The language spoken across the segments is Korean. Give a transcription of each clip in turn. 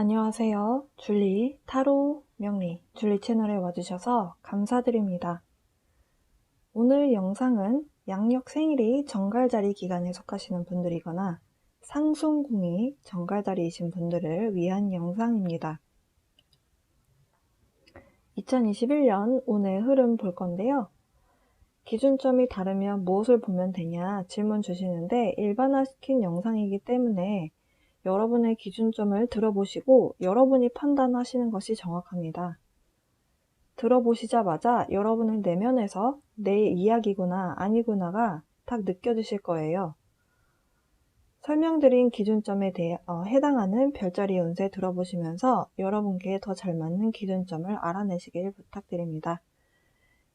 안녕하세요. 줄리 타로 명리 줄리 채널에 와주셔서 감사드립니다. 오늘 영상은 양력 생일이 정갈자리 기간에 속하시는 분들이거나 상순궁이 정갈자리이신 분들을 위한 영상입니다. 2021년 운의 흐름 볼 건데요. 기준점이 다르면 무엇을 보면 되냐 질문 주시는데 일반화시킨 영상이기 때문에 여러분의 기준점을 들어보시고 여러분이 판단하시는 것이 정확합니다. 들어보시자마자 여러분의 내면에서 내 이야기구나 아니구나가 딱 느껴지실 거예요. 설명드린 기준점에 대해 해당하는 별자리 운세 들어보시면서 여러분께 더 잘 맞는 기준점을 알아내시길 부탁드립니다.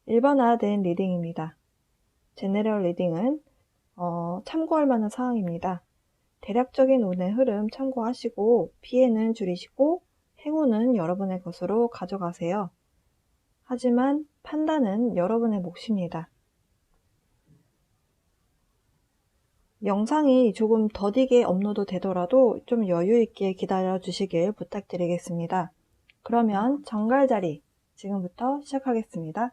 일반화된 리딩입니다. 제네럴 리딩은 참고할 만한 사항입니다. 대략적인 운의 흐름 참고하시고 피해는 줄이시고 행운은 여러분의 것으로 가져가세요. 하지만 판단은 여러분의 몫입니다. 영상이 조금 더디게 업로드 되더라도 좀 여유있게 기다려 주시길 부탁드리겠습니다. 그러면 정갈자리 지금부터 시작하겠습니다.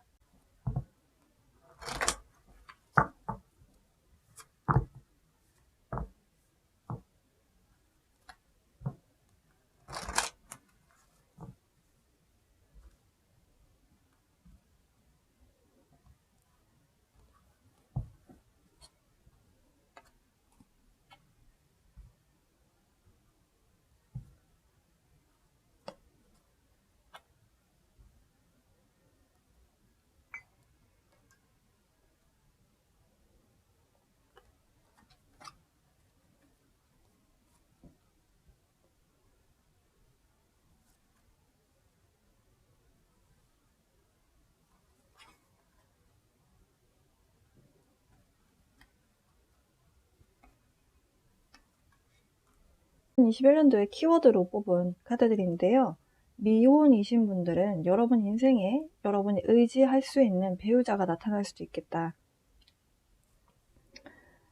2021년도에 키워드로 뽑은 카드들인데요. 미혼이신 분들은 여러분 인생에 여러분이 의지할 수 있는 배우자가 나타날 수도 있겠다.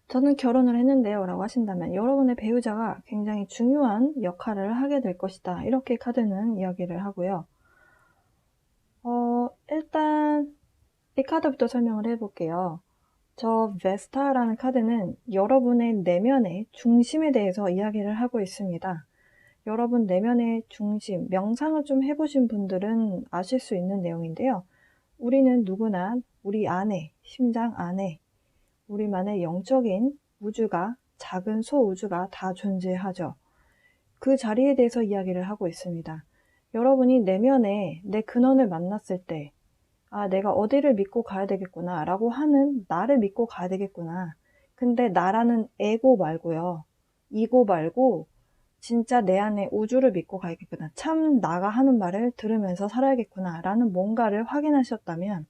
저는 결혼을 했는데요 라고 하신다면 여러분의 배우자가 굉장히 중요한 역할을 하게 될 것이다. 이렇게 카드는 이야기를 하고요. 일단 이 카드부터 설명을 해볼게요. 저 베스타라는 카드는 여러분의 내면의 중심에 대해서 이야기를 하고 있습니다. 여러분 내면의 중심, 명상을 좀 해보신 분들은 아실 수 있는 내용인데요. 우리는 누구나 우리 안에, 심장 안에 우리만의 영적인 우주가, 작은 소우주가 다 존재하죠. 그 자리에 대해서 이야기를 하고 있습니다. 여러분이 내면에 내 근원을 만났을 때 내가 어디를 믿고 가야 되겠구나 라고 하는 나를 믿고 가야 되겠구나. 근데 나라는 에고 말고요. 이고 말고 진짜 내 안에 우주를 믿고 가야겠구나. 참 나가 하는 말을 들으면서 살아야겠구나 라는 뭔가를 확인하셨다면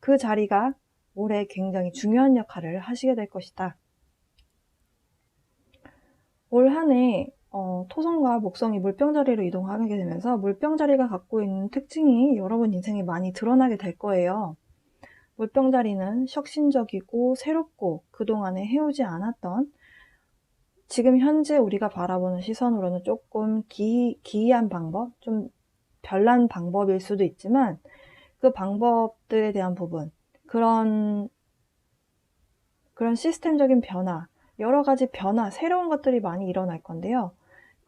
그 자리가 올해 굉장히 중요한 역할을 하시게 될 것이다. 올 한 해 토성과 목성이 물병자리로 이동하게 되면서 물병자리가 갖고 있는 특징이 여러분 인생에 많이 드러나게 될 거예요. 물병자리는 혁신적이고 새롭고 그동안에 해오지 않았던 지금 현재 우리가 바라보는 시선으로는 조금 기이한 방법, 좀 별난 방법일 수도 있지만 그 방법들에 대한 부분, 그런 시스템적인 변화, 여러 가지 변화, 새로운 것들이 많이 일어날 건데요.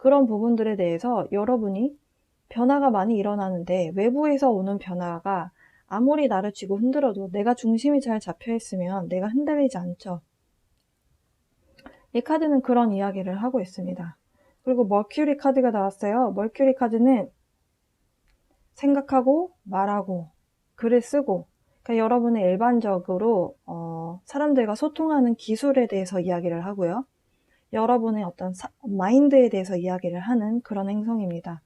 그런 부분들에 대해서 여러분이 변화가 많이 일어나는데 외부에서 오는 변화가 아무리 나를 쥐고 흔들어도 내가 중심이 잘 잡혀 있으면 내가 흔들리지 않죠. 이 카드는 그런 이야기를 하고 있습니다. 그리고 머큐리 카드가 나왔어요. 머큐리 카드는 생각하고 말하고 글을 쓰고 그러니까 여러분의 일반적으로 사람들과 소통하는 기술에 대해서 이야기를 하고요. 여러분의 어떤 마인드에 대해서 이야기를 하는 그런 행성입니다.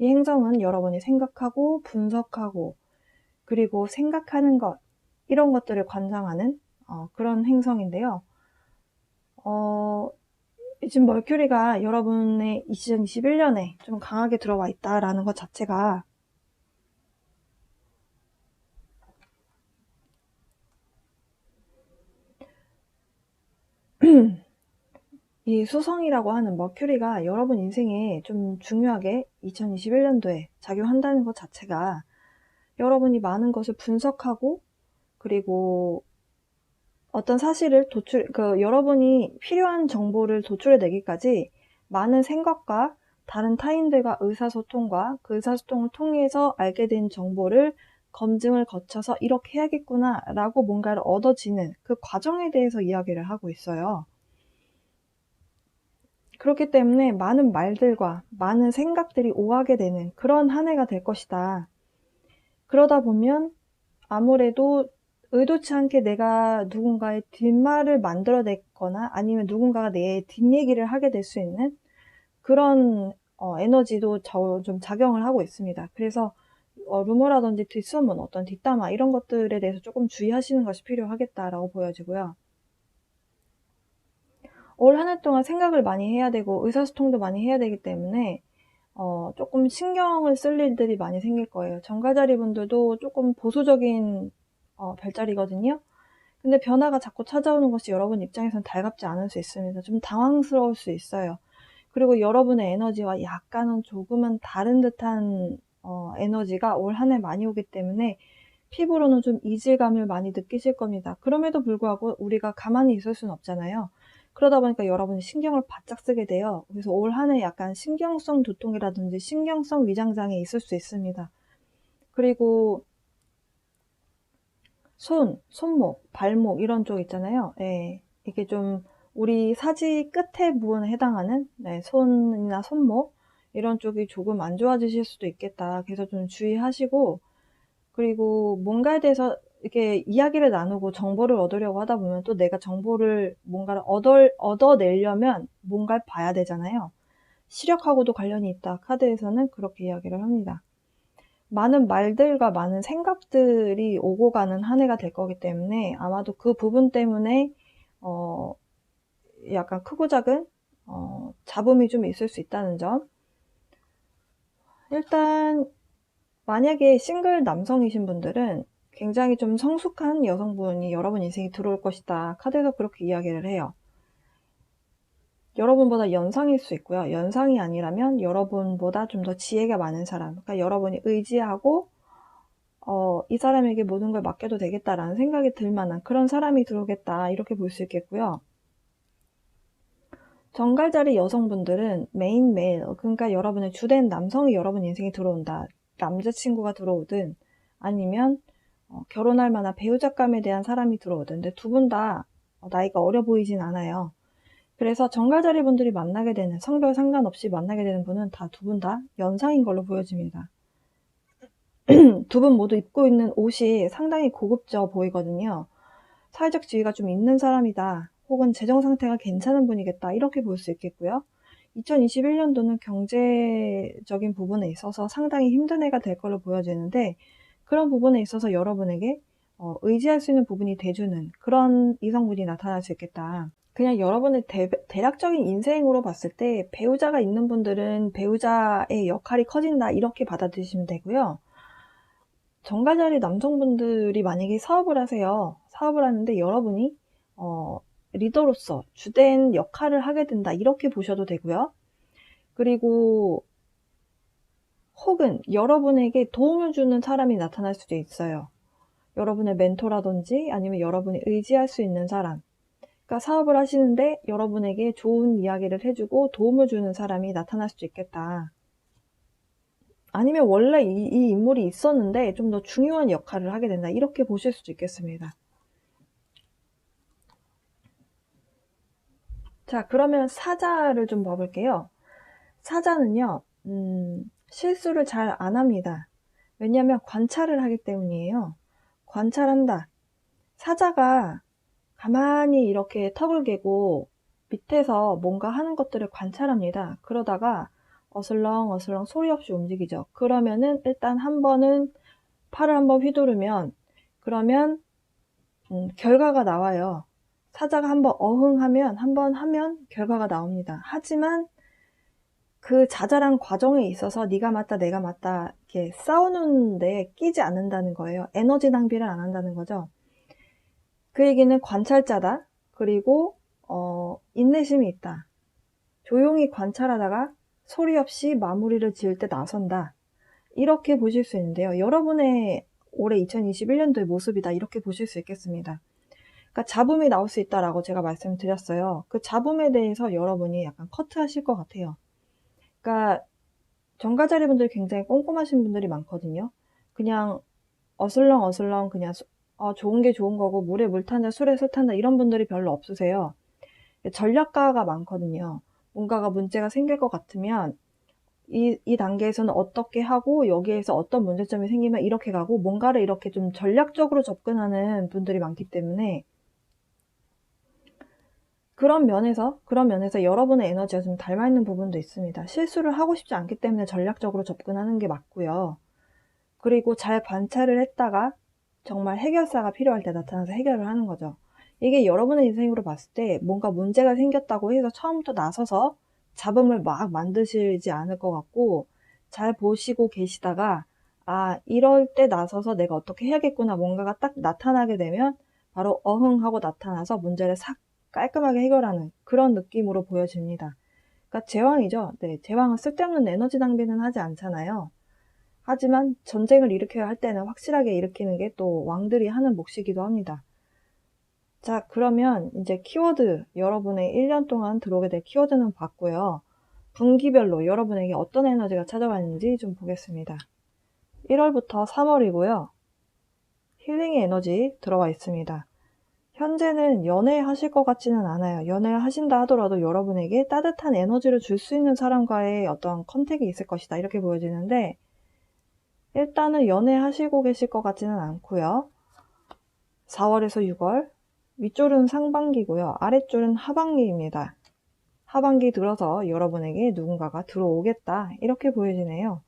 이 행성은 여러분이 생각하고 분석하고 그리고 생각하는 것 이런 것들을 관장하는 그런 행성인데요. 지금 머큐리가 여러분의 2021년에 좀 강하게 들어와 있다라는 것 자체가 이 수성이라고 하는 머큐리가 여러분 인생에 좀 중요하게 2021년도에 작용한다는 것 자체가 여러분이 많은 것을 분석하고 그리고 어떤 사실을 여러분이 필요한 정보를 도출해내기까지 많은 생각과 다른 타인들과 의사소통과 그 의사소통을 통해서 알게 된 정보를 검증을 거쳐서 이렇게 해야겠구나 라고 뭔가를 얻어지는 그 과정에 대해서 이야기를 하고 있어요. 그렇기 때문에 많은 말들과 많은 생각들이 오가게 되는 그런 한 해가 될 것이다. 그러다 보면 아무래도 의도치 않게 내가 누군가의 뒷말을 만들어냈거나 아니면 누군가가 내 뒷얘기를 하게 될 수 있는 그런 에너지도 좀 작용을 하고 있습니다. 그래서 루머라든지 뒷소문, 어떤 뒷담화 이런 것들에 대해서 조금 주의하시는 것이 필요하겠다라고 보여지고요. 올 한 해 동안 생각을 많이 해야 되고 의사소통도 많이 해야 되기 때문에 조금 신경을 쓸 일들이 많이 생길 거예요. 정갈자리 분들도 조금 보수적인 별자리거든요. 근데 변화가 자꾸 찾아오는 것이 여러분 입장에선 달갑지 않을 수 있습니다. 좀 당황스러울 수 있어요. 그리고 여러분의 에너지와 약간은 조금은 다른 듯한 에너지가 올 한 해 많이 오기 때문에 피부로는 좀 이질감을 많이 느끼실 겁니다. 그럼에도 불구하고 우리가 가만히 있을 수는 없잖아요. 그러다 보니까 여러분이 신경을 바짝 쓰게 돼요. 그래서 올 한 해 약간 신경성 두통이라든지 신경성 위장장애 있을 수 있습니다. 그리고 손목, 발목 이런 쪽 있잖아요. 예, 이게 좀 우리 사지 끝에 부분에 해당하는 손이나 손목 이런 쪽이 조금 안 좋아지실 수도 있겠다. 그래서 좀 주의하시고 그리고 뭔가에 대해서 이렇게 이야기를 나누고 정보를 얻으려고 하다 보면 또 내가 정보를 뭔가를 얻어내려면 뭔가를 봐야 되잖아요. 시력하고도 관련이 있다. 카드에서는 그렇게 이야기를 합니다. 많은 말들과 많은 생각들이 오고 가는 한 해가 될 거기 때문에 아마도 그 부분 때문에 약간 크고 작은 잡음이 좀 있을 수 있다는 점. 일단 만약에 싱글 남성이신 분들은 굉장히 좀 성숙한 여성분이 여러분 인생에 들어올 것이다. 카드에서 그렇게 이야기를 해요. 여러분보다 연상일 수 있고요. 연상이 아니라면 여러분보다 좀 더 지혜가 많은 사람, 그러니까 여러분이 의지하고 이 사람에게 모든 걸 맡겨도 되겠다라는 생각이 들 만한 그런 사람이 들어오겠다. 이렇게 볼 수 있겠고요. 정갈자리 여성분들은 메인 메일, 그러니까 여러분의 주된 남성이 여러분 인생에 들어온다. 남자친구가 들어오든 아니면 결혼할 만한 배우자감에 대한 사람이 들어오든. 근데 두 분 다 나이가 어려 보이진 않아요. 그래서 정갈자리 분들이 만나게 되는, 성별 상관없이 만나게 되는 분은 다 두 분 다 연상인 걸로 보여집니다. 두 분 모두 입고 있는 옷이 상당히 고급져 보이거든요. 사회적 지위가 좀 있는 사람이다. 혹은 재정 상태가 괜찮은 분이겠다. 이렇게 볼 수 있겠고요. 2021년도는 경제적인 부분에 있어서 상당히 힘든 해가 될 걸로 보여지는데 그런 부분에 있어서 여러분에게 의지할 수 있는 부분이 돼주는 그런 이성분이 나타날 수 있겠다. 그냥 여러분의 대략적인 인생으로 봤을 때 배우자가 있는 분들은 배우자의 역할이 커진다 이렇게 받아들이시면 되고요. 정갈자리 남성분들이 만약에 사업을 하세요. 사업을 하는데 여러분이 리더로서 주된 역할을 하게 된다 이렇게 보셔도 되고요. 그리고 혹은 여러분에게 도움을 주는 사람이 나타날 수도 있어요. 여러분의 멘토라든지 아니면 여러분이 의지할 수 있는 사람. 그러니까 사업을 하시는데 여러분에게 좋은 이야기를 해주고 도움을 주는 사람이 나타날 수도 있겠다. 아니면 원래 이 인물이 있었는데 좀 더 중요한 역할을 하게 된다. 이렇게 보실 수도 있겠습니다. 자, 그러면 사자를 좀 봐볼게요. 사자는요, 실수를 잘 안 합니다. 왜냐하면 관찰을 하기 때문이에요. 관찰한다. 사자가 가만히 이렇게 턱을 개고 밑에서 뭔가 하는 것들을 관찰합니다. 그러다가 어슬렁어슬렁 소리 없이 움직이죠. 그러면은 일단 한 번은 팔을 한번 휘두르면 그러면 결과가 나와요. 사자가 한번 어흥하면 한번 하면 결과가 나옵니다. 하지만 그 자잘한 과정에 있어서 네가 맞다 내가 맞다 이렇게 싸우는데 끼지 않는다는 거예요. 에너지 낭비를 안 한다는 거죠. 그 얘기는 관찰자다. 그리고 인내심이 있다. 조용히 관찰하다가 소리 없이 마무리를 지을 때 나선다. 이렇게 보실 수 있는데요. 여러분의 올해 2021년도의 모습이다. 이렇게 보실 수 있겠습니다. 그러니까 잡음이 나올 수 있다라고 제가 말씀드렸어요. 그 잡음에 대해서 여러분이 약간 커트하실 것 같아요. 그러니까 전과자리분들이 굉장히 꼼꼼하신 분들이 많거든요. 그냥 어슬렁어슬렁 그냥 좋은 게 좋은 거고 물에 물 탄다 술에 술 탄다 이런 분들이 별로 없으세요. 전략가가 많거든요. 뭔가가 문제가 생길 것 같으면 이 단계에서는 어떻게 하고 여기에서 어떤 문제점이 생기면 이렇게 가고 뭔가를 이렇게 좀 전략적으로 접근하는 분들이 많기 때문에 그런 면에서 여러분의 에너지가 좀 닮아있는 부분도 있습니다. 실수를 하고 싶지 않기 때문에 전략적으로 접근하는 게 맞고요. 그리고 잘 관찰을 했다가 정말 해결사가 필요할 때 나타나서 해결을 하는 거죠. 이게 여러분의 인생으로 봤을 때 뭔가 문제가 생겼다고 해서 처음부터 나서서 잡음을 막 만드시지 않을 것 같고 잘 보시고 계시다가 이럴 때 나서서 내가 어떻게 해야겠구나 뭔가가 딱 나타나게 되면 바로 어흥 하고 나타나서 문제를 싹 깔끔하게 해결하는 그런 느낌으로 보여집니다. 그러니까 제왕이죠. 네, 제왕은 쓸데없는 에너지 낭비는 하지 않잖아요. 하지만 전쟁을 일으켜야 할 때는 확실하게 일으키는 게 또 왕들이 하는 몫이기도 합니다. 자, 그러면 이제 키워드, 여러분의 1년 동안 들어오게 될 키워드는 봤고요. 분기별로 여러분에게 어떤 에너지가 찾아왔는지 좀 보겠습니다. 1월부터 3월이고요. 힐링의 에너지 들어와 있습니다. 현재는 연애하실 것 같지는 않아요. 연애를 하신다 하더라도 여러분에게 따뜻한 에너지를 줄 수 있는 사람과의 어떤 컨택이 있을 것이다. 이렇게 보여지는데 일단은 연애하시고 계실 것 같지는 않고요. 4월에서 6월 위쪽은 상반기고요. 아래쪽은 하반기입니다. 하반기 들어서 여러분에게 누군가가 들어오겠다 이렇게 보여지네요.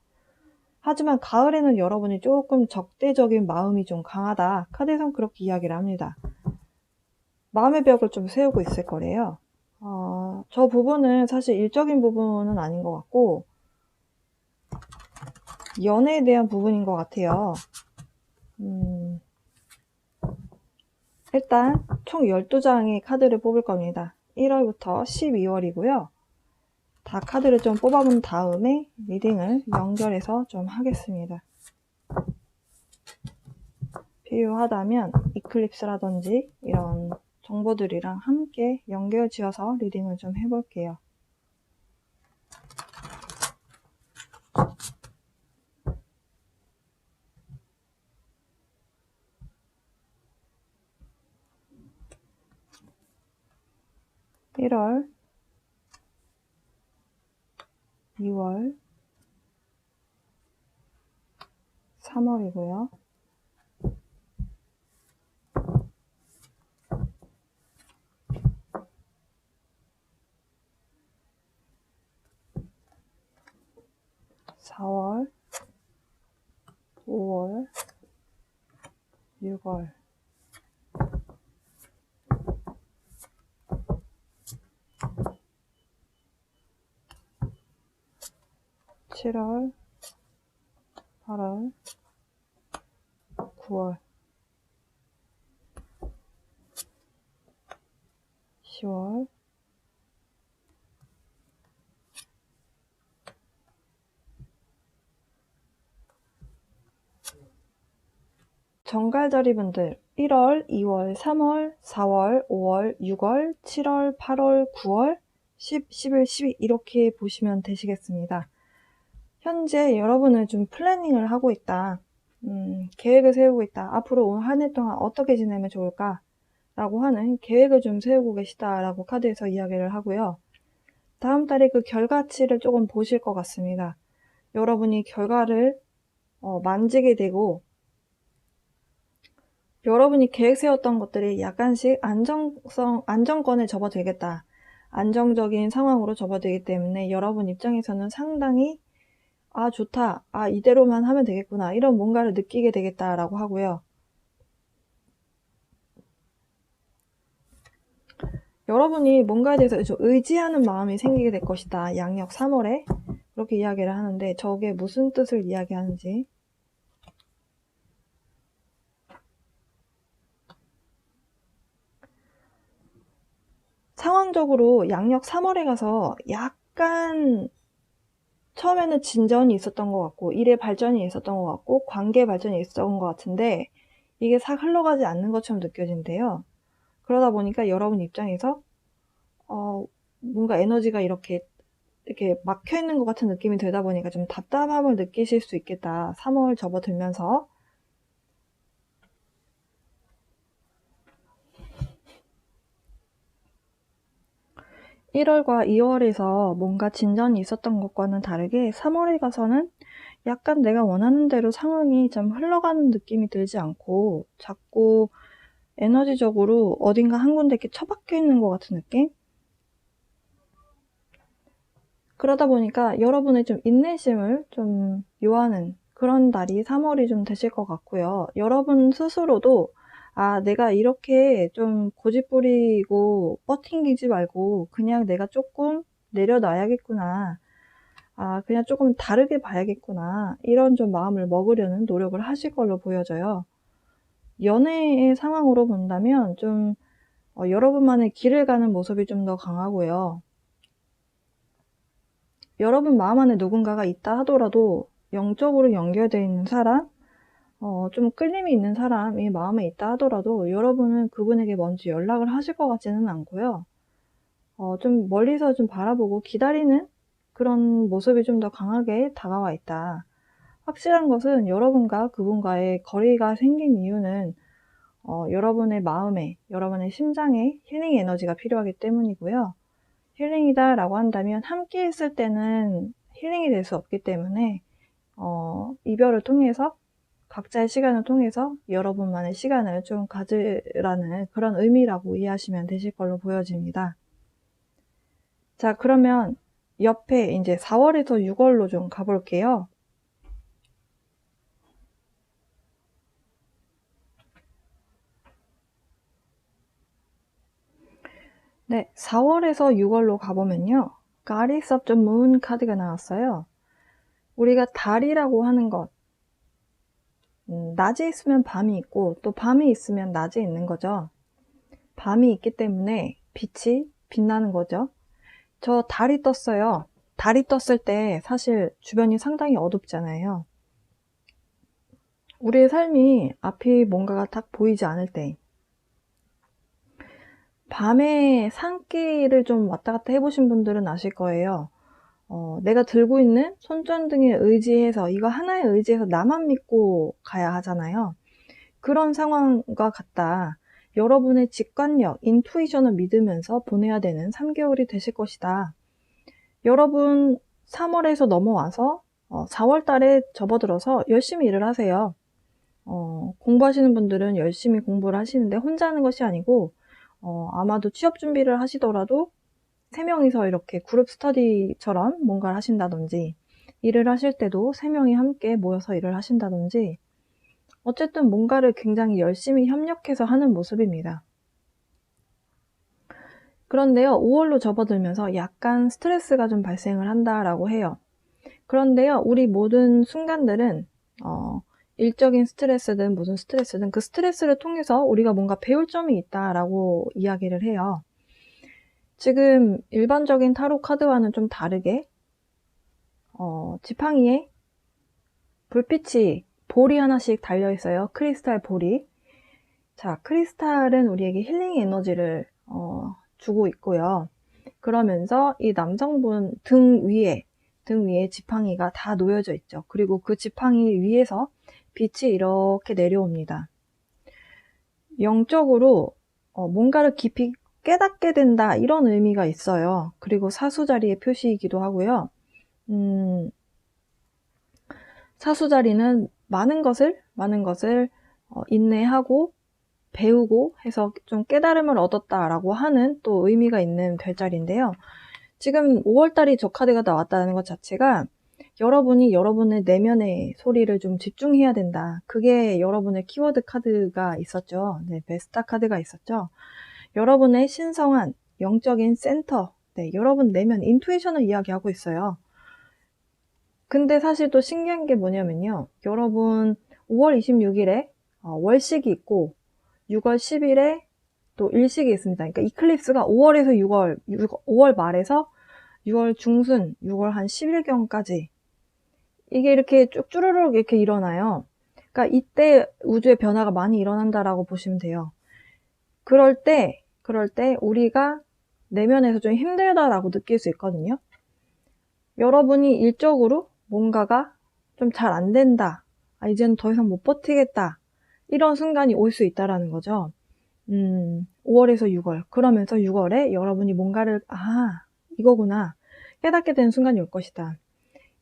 하지만 가을에는 여러분이 조금 적대적인 마음이 좀 강하다. 카드에선 그렇게 이야기를 합니다. 마음의 벽을 좀 세우고 있을 거래요. 저 부분은 사실 일적인 부분은 아닌 것 같고 연애에 대한 부분인 것 같아요. 일단 총 12장의 카드를 뽑을 겁니다. 1월부터 12월이고요. 다 카드를 좀 뽑아본 다음에 리딩을 연결해서 좀 하겠습니다. 필요하다면 이클립스라든지 이런 정보들이랑 함께 연결 지어서 리딩을 좀 해볼게요. (1월) (2월) (3월이고요) (4월) (5월) (6월) 7월, 8월, 9월, 10월, 정갈자리분들 1월, 2월, 3월, 4월, 5월, 6월, 7월, 8월, 9월, 10, 11, 12 이렇게 보시면 되시겠습니다. 현재 여러분은 좀 플래닝을 하고 있다. 계획을 세우고 있다. 앞으로 올 한 해 동안 어떻게 지내면 좋을까? 라고 하는 계획을 좀 세우고 계시다라고 카드에서 이야기를 하고요. 다음 달에 그 결과치를 조금 보실 것 같습니다. 여러분이 결과를 만지게 되고 여러분이 계획 세웠던 것들이 약간씩 안정권에 접어들겠다. 안정적인 상황으로 접어들기 때문에 여러분 입장에서는 상당히 좋다. 이대로만 하면 되겠구나. 이런 뭔가를 느끼게 되겠다라고 하고요. 여러분이 뭔가에 대해서 좀 의지하는 마음이 생기게 될 것이다. 양력 3월에 그렇게 이야기를 하는데 저게 무슨 뜻을 이야기하는지 상황적으로 양력 3월에 가서 약간 처음에는 진전이 있었던 것 같고 일의 발전이 있었던 것 같고 관계 발전이 있었던 것 같은데 이게 싹 흘러가지 않는 것처럼 느껴진대요. 그러다 보니까 여러분 입장에서 뭔가 에너지가 이렇게 막혀 있는 것 같은 느낌이 들다 보니까 좀 답답함을 느끼실 수 있겠다. 3월 접어들면서. (1월과) (2월에서) 뭔가 진전이 있었던 것과는 다르게 (3월에) 가서는 약간 내가 원하는 대로 상황이 좀 흘러가는 느낌이 들지 않고 자꾸 에너지적으로 어딘가 한 군데 이렇게 처박혀 있는 것 같은 느낌? 그러다 보니까 여러분의 좀 인내심을 좀 요하는 그런 달이 3월이 좀 되실 것 같고요. 여러분 스스로도 내가 이렇게 좀 고집부리고 뻗팅기지 말고 그냥 내가 조금 내려놔야겠구나. 그냥 조금 다르게 봐야겠구나. 이런 좀 마음을 먹으려는 노력을 하실 걸로 보여져요. 연애의 상황으로 본다면 좀 여러분만의 길을 가는 모습이 좀 더 강하고요. 여러분 마음 안에 누군가가 있다 하더라도 영적으로 연결되어 있는 사람, 좀 끌림이 있는 사람이 마음에 있다 하더라도 여러분은 그분에게 먼저 연락을 하실 것 같지는 않고요. 좀 멀리서 좀 바라보고 기다리는 그런 모습이 좀 더 강하게 다가와 있다. 확실한 것은 여러분과 그분과의 거리가 생긴 이유는 여러분의 마음에, 여러분의 심장에 힐링 에너지가 필요하기 때문이고요. 힐링이다 라고 한다면 함께 있을 때는 힐링이 될 수 없기 때문에 이별을 통해서 각자의 시간을 통해서 여러분만의 시간을 좀 가지라는 그런 의미라고 이해하시면 되실 걸로 보여집니다. 자, 그러면 옆에 이제 4월에서 6월로 좀 가볼게요. 네, 4월에서 6월로 가보면요. Goddess of the Moon 카드가 나왔어요. 우리가 달이라고 하는 것, 낮에 있으면 밤이 있고 또 밤이 있으면 낮에 있는 거죠. 밤이 있기 때문에 빛이 빛나는 거죠. 저 달이 떴어요. 달이 떴을 때 사실 주변이 상당히 어둡잖아요. 우리의 삶이 앞이 뭔가가 딱 보이지 않을 때 밤에 산길을 좀 왔다 갔다 해보신 분들은 아실 거예요. 내가 들고 있는 손전등에 의지해서 이거 하나에 의지해서 나만 믿고 가야 하잖아요. 그런 상황과 같다. 여러분의 직관력, 인투이션을 믿으면서 보내야 되는 3개월이 되실 것이다. 여러분 3월에서 넘어와서 4월 달에 접어들어서 열심히 일을 하세요. 공부하시는 분들은 열심히 공부를 하시는데 혼자 하는 것이 아니고 아마도 취업 준비를 하시더라도 3명이서 이렇게 그룹 스터디처럼 뭔가를 하신다든지 일을 하실 때도 3명이 함께 모여서 일을 하신다든지 어쨌든 뭔가를 굉장히 열심히 협력해서 하는 모습입니다. 그런데요, 5월로 접어들면서 약간 스트레스가 좀 발생을 한다라고 해요. 그런데요, 우리 모든 순간들은 일적인 스트레스든 무슨 스트레스든 그 스트레스를 통해서 우리가 뭔가 배울 점이 있다라고 이야기를 해요. 지금 일반적인 타로 카드와는 좀 다르게 지팡이에 불빛이 볼이 하나씩 달려있어요. 크리스탈 볼이. 자, 크리스탈은 우리에게 힐링 에너지를 주고 있고요. 그러면서 이 남성분 등 위에 지팡이가 다 놓여져 있죠. 그리고 그 지팡이 위에서 빛이 이렇게 내려옵니다. 영적으로 뭔가를 깊이 깨닫게 된다 이런 의미가 있어요. 그리고 사수자리의 표시이기도 하고요. 사수자리는 많은 것을 인내하고 배우고 해서 좀 깨달음을 얻었다라고 하는 또 의미가 있는 별자리인데요. 지금 5월달이 저 카드가 나왔다는 것 자체가 여러분이 여러분의 내면의 소리를 좀 집중해야 된다. 그게 여러분의 키워드 카드가 있었죠. 네, 베스타 카드가 있었죠. 여러분의 신성한 영적인 센터, 네, 여러분 내면 인투이션을 이야기하고 있어요. 근데 사실 또 신기한 게 뭐냐면요. 여러분 5월 26일에 월식이 있고 6월 10일에 또 일식이 있습니다. 그러니까 이클립스가 5월에서 5월 말에서 6월 중순, 6월 한 10일경까지 이게 이렇게 쭉 쭈르륵 이렇게 일어나요. 그러니까 이때 우주의 변화가 많이 일어난다라고 보시면 돼요. 그럴 때 우리가 내면에서 좀 힘들다라고 느낄 수 있거든요. 여러분이 일적으로 뭔가가 좀 잘 안 된다. 이제는 더 이상 못 버티겠다. 이런 순간이 올 수 있다라는 거죠. 5월에서 6월. 그러면서 6월에 여러분이 뭔가를, 이거구나. 깨닫게 되는 순간이 올 것이다.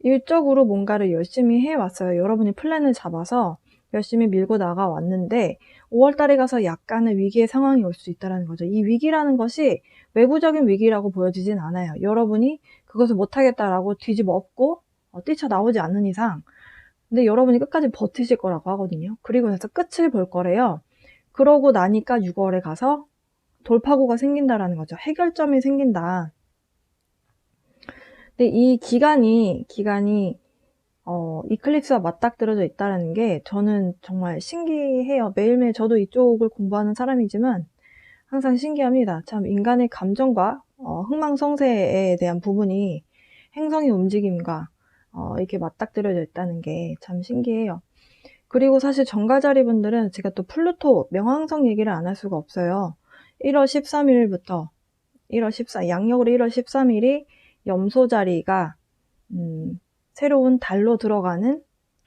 일적으로 뭔가를 열심히 해왔어요. 여러분이 플랜을 잡아서 열심히 밀고 나가왔는데 5월달에 가서 약간의 위기의 상황이 올 수 있다는 거죠. 이 위기라는 것이 외부적인 위기라고 보여지진 않아요. 여러분이 그것을 못하겠다라고 뒤집어 엎고 뛰쳐나오지 않는 이상, 근데 여러분이 끝까지 버티실 거라고 하거든요. 그리고 나서 끝을 볼 거래요. 그러고 나니까 6월에 가서 돌파구가 생긴다라는 거죠. 해결점이 생긴다. 근데 이 기간이 이클립스와 맞닥뜨려져 있다는 게 저는 정말 신기해요. 매일매일 저도 이쪽을 공부하는 사람이지만 항상 신기합니다. 참 인간의 감정과 흥망성쇠에 대한 부분이 행성의 움직임과 이렇게 맞닥뜨려져 있다는 게 참 신기해요. 그리고 사실 정갈자리 분들은 제가 또 플루토, 명왕성 얘기를 안 할 수가 없어요. 1월 13일부터 양력으로 1월 13일이 염소자리가 새로운 달로 들어가는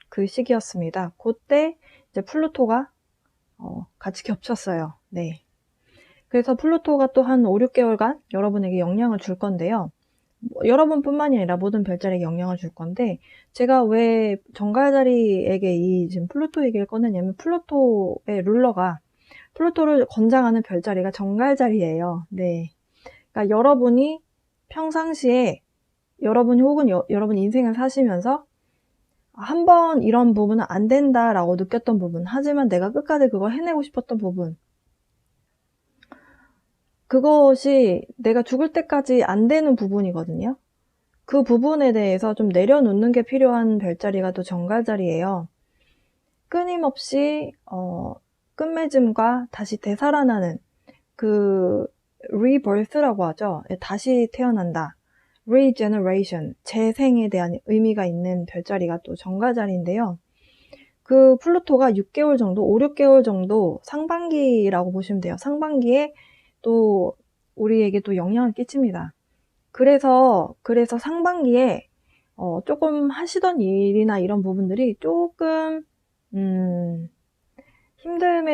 그 시기였습니다. 그때 이제 플루토가 같이 겹쳤어요. 네. 그래서 플루토가 또 한 5, 6개월간 여러분에게 영향을 줄 건데요. 여러분뿐만이 아니라 모든 별자리에게 영향을 줄 건데, 제가 왜 정갈자리에게 이 지금 플루토 얘기를 꺼내냐면, 플루토의 룰러가, 플루토를 권장하는 별자리가 정갈자리예요. 네. 그러니까 여러분이 평상시에 여러분이 혹은 여러분 인생을 사시면서 한 번 이런 부분은 안 된다라고 느꼈던 부분, 하지만 내가 끝까지 그걸 해내고 싶었던 부분, 그것이 내가 죽을 때까지 안 되는 부분이거든요. 그 부분에 대해서 좀 내려놓는 게 필요한 별자리가 또 정갈자리예요. 끊임없이 끝맺음과 다시 되살아나는 그 rebirth라고 하죠. 다시 태어난다. regeneration, 재생에 대한 의미가 있는 별자리가 또 정갈자리인데요. 그 플루토가 6개월 정도, 5, 6개월 정도 상반기라고 보시면 돼요. 상반기에 또 우리에게 또 영향을 끼칩니다. 그래서 상반기에 조금 하시던 일이나 이런 부분들이 조금 힘듦에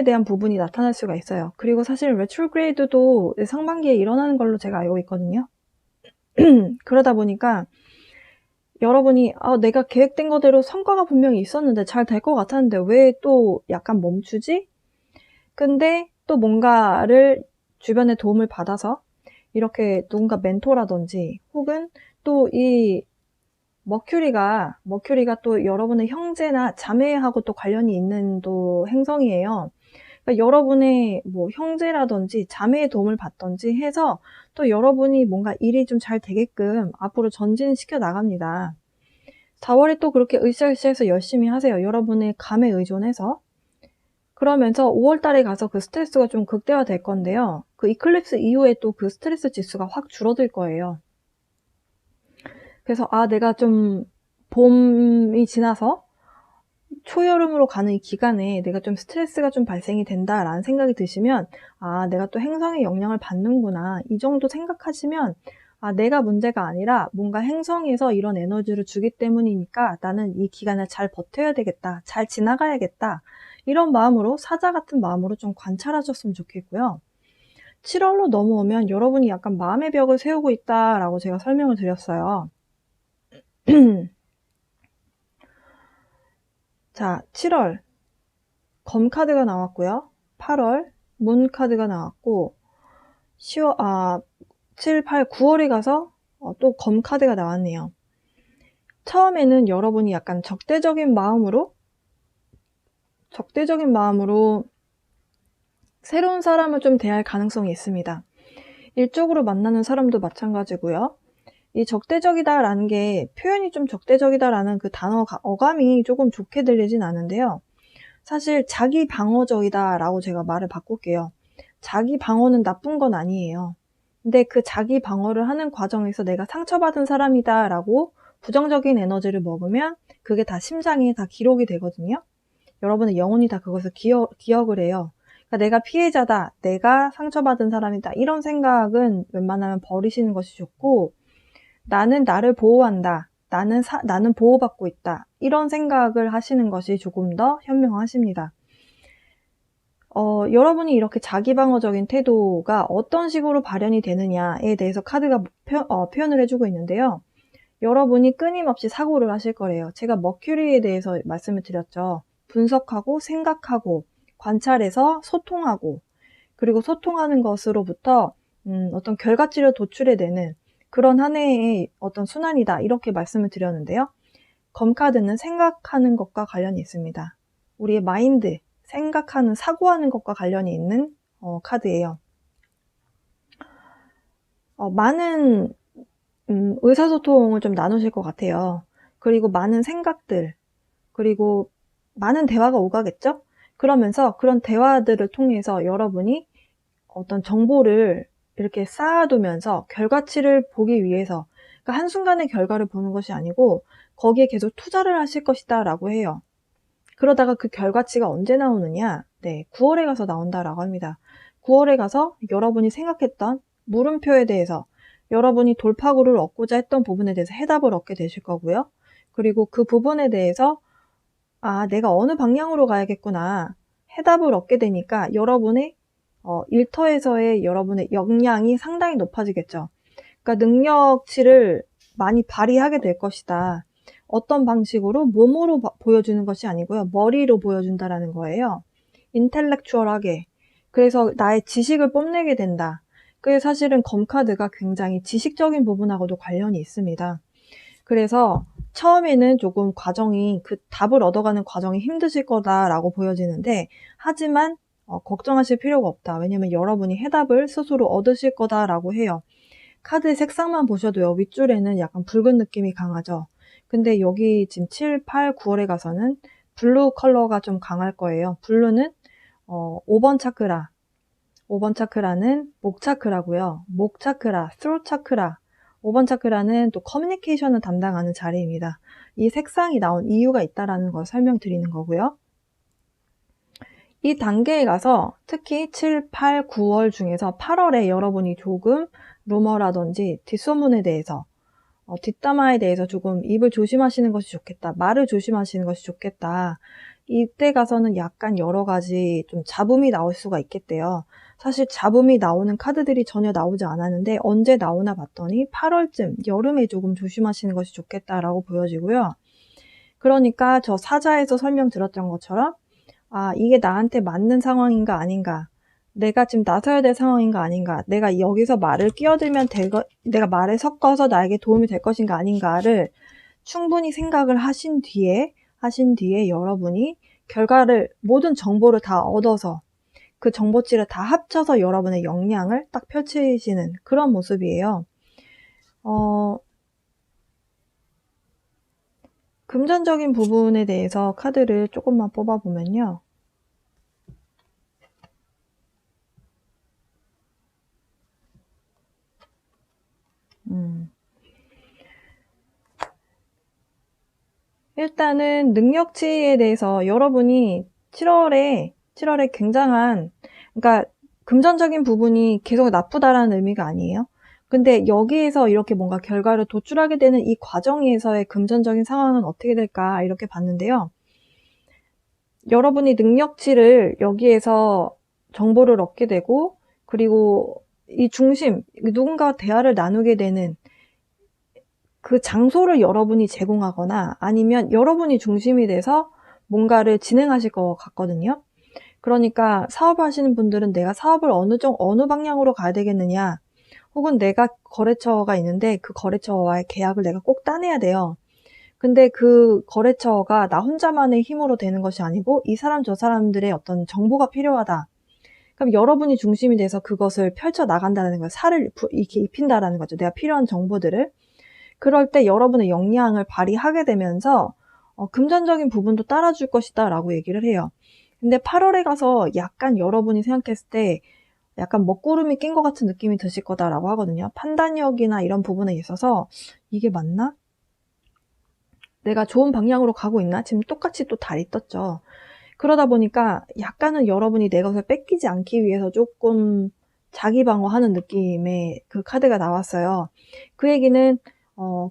대한 부분이 나타날 수가 있어요. 그리고 사실 레트로그레이드도 상반기에 일어나는 걸로 제가 알고 있거든요. 그러다 보니까 여러분이 내가 계획된 거대로 성과가 분명히 있었는데 잘 될 것 같았는데 왜 또 약간 멈추지? 근데 또 뭔가를 주변의 도움을 받아서 이렇게 누군가 멘토라든지 혹은 또 이 머큐리가 또 여러분의 형제나 자매하고 또 관련이 있는 또 행성이에요. 그러니까 여러분의 뭐 형제라든지 자매의 도움을 받든지 해서 또 여러분이 뭔가 일이 좀 잘 되게끔 앞으로 전진시켜 나갑니다. 4월에 또 그렇게 으쌰으쌰해서 열심히 하세요. 여러분의 감에 의존해서. 그러면서 5월 달에 가서 그 스트레스가 좀 극대화될 건데요. 그 이클립스 이후에 또 그 스트레스 지수가 확 줄어들 거예요. 그래서 내가 좀 봄이 지나서 초여름으로 가는 이 기간에 내가 좀 스트레스가 좀 발생이 된다라는 생각이 드시면 내가 또 행성의 영향을 받는구나. 이 정도 생각하시면 내가 문제가 아니라 뭔가 행성에서 이런 에너지를 주기 때문이니까 나는 이 기간을 잘 버텨야 되겠다. 잘 지나가야겠다. 이런 마음으로, 사자 같은 마음으로 좀 관찰하셨으면 좋겠고요. 7월로 넘어오면 여러분이 약간 마음의 벽을 세우고 있다라고 제가 설명을 드렸어요. 자, 7월 검 카드가 나왔고요. 8월 문 카드가 나왔고 7, 8, 9월에 가서 또 검 카드가 나왔네요. 처음에는 여러분이 약간 적대적인 마음으로 새로운 사람을 좀 대할 가능성이 있습니다. 일적으로 만나는 사람도 마찬가지고요. 이 적대적이다라는 게 표현이 좀 적대적이다라는 그 단어 어감이 조금 좋게 들리진 않은데요. 사실 자기 방어적이다라고 제가 말을 바꿀게요. 자기 방어는 나쁜 건 아니에요. 근데 그 자기 방어를 하는 과정에서 내가 상처받은 사람이다 라고 부정적인 에너지를 먹으면 그게 다 심장에 다 기록이 되거든요. 여러분의 영혼이 다 그것을 기억을 해요. 그러니까 내가 피해자다, 내가 상처받은 사람이다, 이런 생각은 웬만하면 버리시는 것이 좋고, 나는 나를 보호한다, 나는 보호받고 있다, 이런 생각을 하시는 것이 조금 더 현명하십니다. 여러분이 이렇게 자기방어적인 태도가 어떤 식으로 발현이 되느냐에 대해서 카드가 표현을 해주고 있는데요. 여러분이 끊임없이 사고를 하실 거래요. 제가 머큐리에 대해서 말씀을 드렸죠. 분석하고 생각하고 관찰해서 소통하고, 그리고 소통하는 것으로부터 어떤 결과치를 도출해내는 그런 한 해의 어떤 순환이다, 이렇게 말씀을 드렸는데요. 검카드는 생각하는 것과 관련이 있습니다. 우리의 마인드, 생각하는, 사고하는 것과 관련이 있는 카드예요. 많은 의사소통을 좀 나누실 것 같아요. 그리고 많은 생각들, 그리고 많은 대화가 오가겠죠? 그러면서 그런 대화들을 통해서 여러분이 어떤 정보를 이렇게 쌓아두면서 결과치를 보기 위해서, 그러니까 한순간의 결과를 보는 것이 아니고 거기에 계속 투자를 하실 것이다 라고 해요. 그러다가 그 결과치가 언제 나오느냐? 네, 9월에 가서 나온다라고 합니다. 9월에 가서 여러분이 생각했던 물음표에 대해서, 여러분이 돌파구를 얻고자 했던 부분에 대해서 해답을 얻게 되실 거고요. 그리고 그 부분에 대해서 내가 어느 방향으로 가야겠구나, 해답을 얻게 되니까 여러분의 일터에서의 여러분의 역량이 상당히 높아지겠죠. 그러니까 능력치를 많이 발휘하게 될 것이다. 어떤 방식으로, 몸으로 보여주는 것이 아니고요. 머리로 보여준다라는 거예요. 인텔렉추얼하게. 그래서 나의 지식을 뽐내게 된다. 그게 사실은 검카드가 굉장히 지식적인 부분하고도 관련이 있습니다. 그래서 처음에는 조금 그 답을 얻어가는 과정이 힘드실 거다라고 보여지는데, 하지만 걱정하실 필요가 없다. 왜냐면 여러분이 해답을 스스로 얻으실 거다라고 해요. 카드의 색상만 보셔도요, 윗줄에는 약간 붉은 느낌이 강하죠. 근데 여기 지금 7, 8, 9월에 가서는 블루 컬러가 좀 강할 거예요. 블루는 5번 차크라. 5번 차크라는 목 차크라고요. 목 차크라, 스로트 차크라. 5번 차크라는 또 커뮤니케이션을 담당하는 자리입니다. 이 색상이 나온 이유가 있다라는 걸 설명드리는 거고요. 이 단계에 가서 특히 7, 8, 9월 중에서 8월에 여러분이 조금 루머라든지 뒷소문에 대해서, 뒷담화에 대해서 조금 입을 조심하시는 것이 좋겠다, 말을 조심하시는 것이 좋겠다. 이때 가서는 약간 여러 가지 좀 잡음이 나올 수가 있겠대요. 사실 잡음이 나오는 카드들이 전혀 나오지 않았는데 언제 나오나 봤더니 8월쯤, 여름에 조금 조심하시는 것이 좋겠다라고 보여지고요. 그러니까 저 사자에서 설명드렸던 것처럼 이게 나한테 맞는 상황인가 아닌가, 내가 지금 나서야 될 상황인가 아닌가, 내가 여기서 말을 끼어들면 내가 말을 섞어서 나에게 도움이 될 것인가 아닌가를 충분히 생각을 하신 뒤에 여러분이 모든 정보를 다 얻어서 그 정보치를 다 합쳐서 여러분의 역량을 딱 펼치시는 그런 모습이에요. 금전적인 부분에 대해서 카드를 조금만 뽑아보면요. 일단은 능력치에 대해서 여러분이 7월에 굉장한, 그러니까 금전적인 부분이 계속 나쁘다라는 의미가 아니에요. 근데 여기에서 이렇게 뭔가 결과를 도출하게 되는 이 과정에서의 금전적인 상황은 어떻게 될까, 이렇게 봤는데요. 여러분이 능력치를 여기에서 정보를 얻게 되고, 그리고 이 중심, 누군가와 대화를 나누게 되는 그 장소를 여러분이 제공하거나 아니면 여러분이 중심이 돼서 뭔가를 진행하실 것 같거든요. 그러니까 사업을 하시는 분들은 내가 사업을 어느 방향으로 가야 되겠느냐, 혹은 내가 거래처가 있는데 그 거래처와의 계약을 내가 꼭 따내야 돼요. 근데 그 거래처가 나 혼자만의 힘으로 되는 것이 아니고 이 사람 저 사람들의 어떤 정보가 필요하다. 그럼 여러분이 중심이 돼서 그것을 펼쳐 나간다는 거예요. 살을 이렇게 입힌다라는 거죠. 내가 필요한 정보들을. 그럴 때 여러분의 역량을 발휘하게 되면서 금전적인 부분도 따라줄 것이다 라고 얘기를 해요. 근데 8월에 가서 약간 여러분이 생각했을 때 약간 먹구름이 낀 것 같은 느낌이 드실 거다라고 하거든요. 판단력이나 이런 부분에 있어서 이게 맞나? 내가 좋은 방향으로 가고 있나? 지금 똑같이 또 달이 떴죠. 그러다 보니까 약간은 여러분이 내 것을 뺏기지 않기 위해서 조금 자기 방어하는 느낌의 그 카드가 나왔어요. 그 얘기는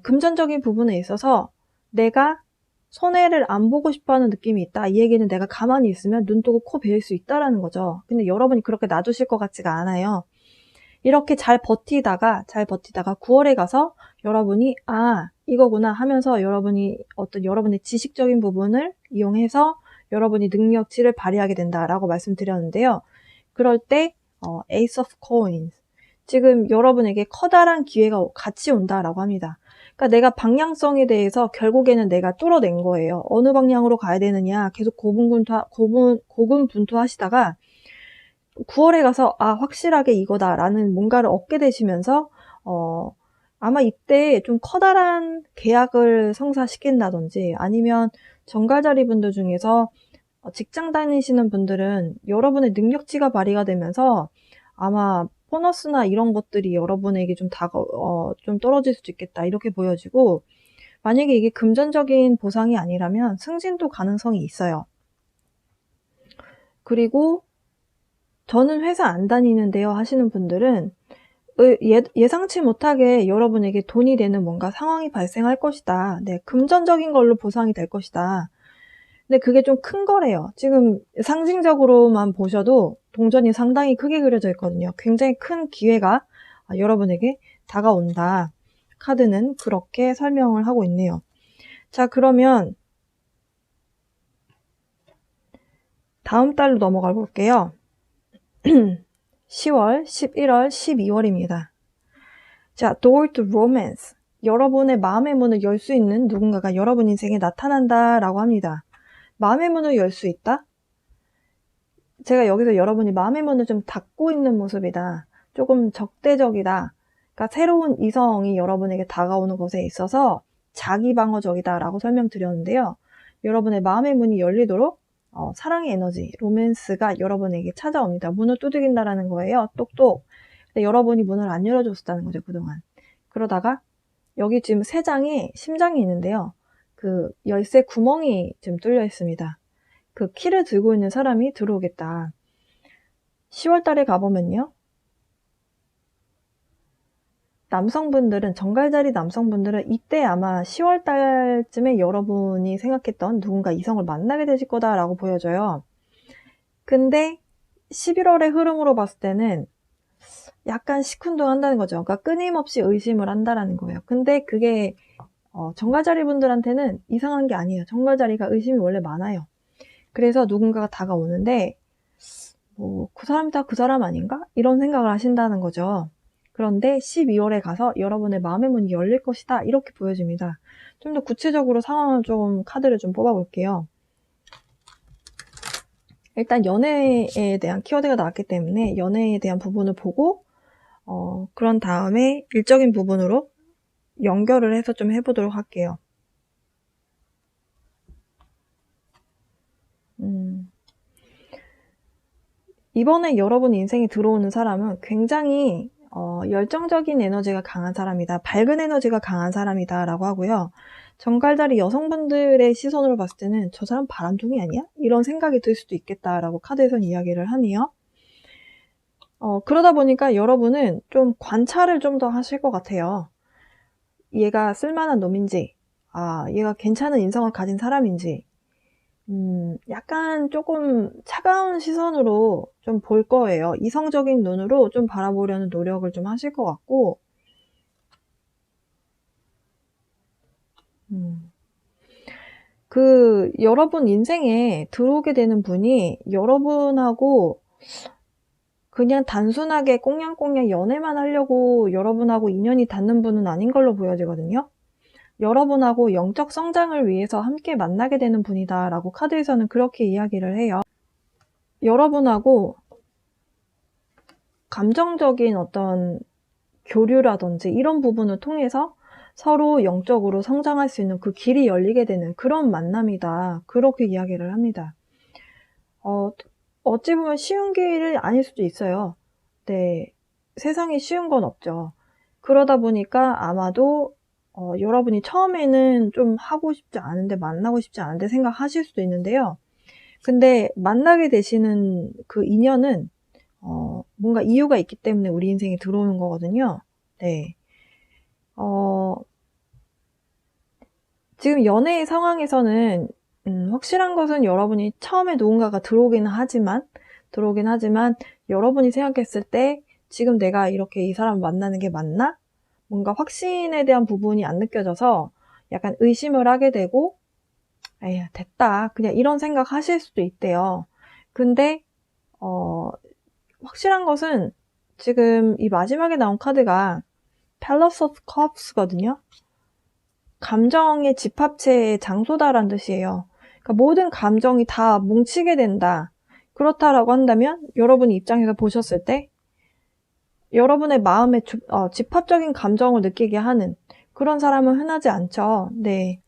금전적인 부분에 있어서 내가 손해를 안 보고 싶어하는 느낌이 있다. 이 얘기는 내가 가만히 있으면 눈 뜨고 코 베일 수 있다라는 거죠. 근데 여러분이 그렇게 놔두실 것 같지가 않아요. 이렇게 잘 버티다가 9월에 가서 여러분이 이거구나 하면서 여러분이 어떤 여러분의 지식적인 부분을 이용해서 여러분이 능력치를 발휘하게 된다라고 말씀드렸는데요. 그럴 때 Ace of Coins, 지금 여러분에게 커다란 기회가 같이 온다라고 합니다. 그러니까 내가 방향성에 대해서 결국에는 내가 뚫어낸 거예요. 어느 방향으로 가야 되느냐 계속 고군분투하시다가 9월에 가서 확실하게 이거다라는 뭔가를 얻게 되시면서 아마 이때 좀 커다란 계약을 성사시킨다든지 아니면 정갈자리 분들 중에서 직장 다니시는 분들은 여러분의 능력치가 발휘가 되면서 아마 보너스나 이런 것들이 여러분에게 좀 좀 떨어질 수도 있겠다 이렇게 보여지고, 만약에 이게 금전적인 보상이 아니라면 승진도 가능성이 있어요. 그리고 저는 회사 안 다니는데요 하시는 분들은 예상치 못하게 여러분에게 돈이 되는 뭔가 상황이 발생할 것이다. 네, 금전적인 걸로 보상이 될 것이다. 근데 그게 좀 큰 거래요. 지금 상징적으로만 보셔도 동전이 상당히 크게 그려져 있거든요. 굉장히 큰 기회가 여러분에게 다가온다. 카드는 그렇게 설명을 하고 있네요. 자, 그러면 다음 달로 넘어가 볼게요. 10월, 11월, 12월입니다. 자, Door to Romance. 여러분의 마음의 문을 열 수 있는 누군가가 여러분 인생에 나타난다라고 합니다. 마음의 문을 열 수 있다? 제가 여기서 여러분이 마음의 문을 좀 닫고 있는 모습이다. 조금 적대적이다. 그러니까 새로운 이성이 여러분에게 다가오는 것에 있어서 자기 방어적이다라고 설명드렸는데요. 여러분의 마음의 문이 열리도록 사랑의 에너지, 로맨스가 여러분에게 찾아옵니다. 문을 두드린다라는 거예요. 똑똑. 근데 여러분이 문을 안 열어줬었다는 거죠, 그동안. 그러다가 여기 지금 3장에 심장이 있는데요. 그 열쇠 구멍이 지금 뚫려 있습니다. 그 키를 들고 있는 사람이 들어오겠다. 10월 달에 가보면요. 남성분들은, 정갈자리 남성분들은 이때 아마 10월 달쯤에 여러분이 생각했던 누군가 이성을 만나게 되실 거다라고 보여져요. 근데 11월의 흐름으로 봤을 때는 약간 시큰둥한다는 거죠. 그러니까 끊임없이 의심을 한다라는 거예요. 근데 그게 정갈자리 분들한테는 이상한 게 아니에요. 정갈자리가 의심이 원래 많아요. 그래서 누군가가 다가오는데 그 사람이 다 그 사람 아닌가? 이런 생각을 하신다는 거죠. 그런데 12월에 가서 여러분의 마음의 문이 열릴 것이다. 이렇게 보여집니다. 좀 더 구체적으로 상황을 좀 카드를 좀 뽑아볼게요. 일단 연애에 대한 키워드가 나왔기 때문에 연애에 대한 부분을 보고 그런 다음에 일적인 부분으로 연결을 해서 좀 해보도록 할게요. 이번에 여러분 인생에 들어오는 사람은 굉장히 열정적인 에너지가 강한 사람이다. 밝은 에너지가 강한 사람이다 라고 하고요. 정갈자리 여성분들의 시선으로 봤을 때는 저 사람 바람둥이 아니야? 이런 생각이 들 수도 있겠다라고 카드에선 이야기를 하네요. 그러다 보니까 여러분은 좀 관찰을 좀 더 하실 것 같아요. 얘가 쓸만한 놈인지, 얘가 괜찮은 인성을 가진 사람인지, 약간 조금 차가운 시선으로 좀 볼 거예요. 이성적인 눈으로 좀 바라보려는 노력을 좀 하실 것 같고, 여러분 인생에 들어오게 되는 분이 여러분하고 그냥 단순하게 꽁냥꽁냥 연애만 하려고 여러분하고 인연이 닿는 분은 아닌 걸로 보여지거든요. 여러분하고 영적 성장을 위해서 함께 만나게 되는 분이다 라고 카드에서는 그렇게 이야기를 해요. 여러분하고 감정적인 어떤 교류라든지 이런 부분을 통해서 서로 영적으로 성장할 수 있는 그 길이 열리게 되는 그런 만남이다. 그렇게 이야기를 합니다. 어찌 보면 쉬운 길이 아닐 수도 있어요. 네, 세상에 쉬운 건 없죠. 그러다 보니까 아마도 여러분이 처음에는 좀 하고 싶지 않은데, 만나고 싶지 않은데 생각하실 수도 있는데요. 근데 만나게 되시는 그 인연은 뭔가 이유가 있기 때문에 우리 인생에 들어오는 거거든요. 네. 지금 연애의 상황에서는 확실한 것은 여러분이 처음에 누군가가 들어오긴 하지만 여러분이 생각했을 때 지금 내가 이렇게 이 사람을 만나는 게 맞나? 뭔가 확신에 대한 부분이 안 느껴져서 약간 의심을 하게 되고, 에휴, 됐다. 그냥 이런 생각 하실 수도 있대요. 근데, 확실한 것은 지금 이 마지막에 나온 카드가 Palace of Cups거든요. 감정의 집합체의 장소다라는 뜻이에요. 그러니까 모든 감정이 다 뭉치게 된다. 그렇다라고 한다면 여러분의 입장에서 보셨을 때 여러분의 마음에 집합적인 감정을 느끼게 하는 그런 사람은 흔하지 않죠. 네.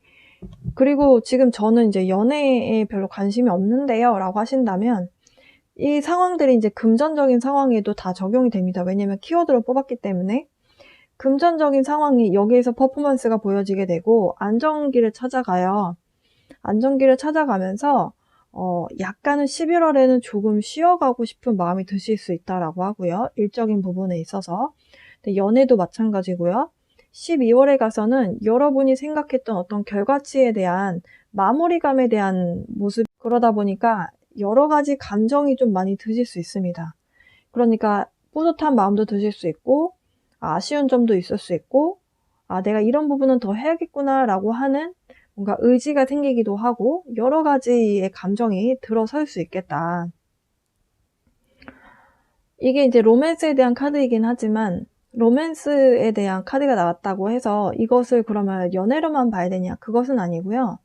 그리고 지금 저는 이제 연애에 별로 관심이 없는데요 라고 하신다면 이 상황들이 이제 금전적인 상황에도 다 적용이 됩니다. 왜냐면 키워드를 뽑았기 때문에 금전적인 상황이 여기에서 퍼포먼스가 보여지게 되고 안정기를 찾아가요. 안정기를 찾아가면서 약간은 11월에는 조금 쉬어가고 싶은 마음이 드실 수 있다라고 하고요. 일적인 부분에 있어서. 근데 연애도 마찬가지고요. 12월에 가서는 여러분이 생각했던 어떤 결과치에 대한 마무리감에 대한 모습, 그러다 보니까 여러 가지 감정이 좀 많이 드실 수 있습니다. 그러니까 뿌듯한 마음도 드실 수 있고, 아쉬운 점도 있을 수 있고, 내가 이런 부분은 더 해야겠구나 라고 하는 뭔가 의지가 생기기도 하고 여러 가지의 감정이 들어설 수 있겠다. 이게 이제 로맨스에 대한 카드이긴 하지만 로맨스에 대한 카드가 나왔다고 해서 이것을 그러면 연애로만 봐야 되냐? 그것은 아니고요.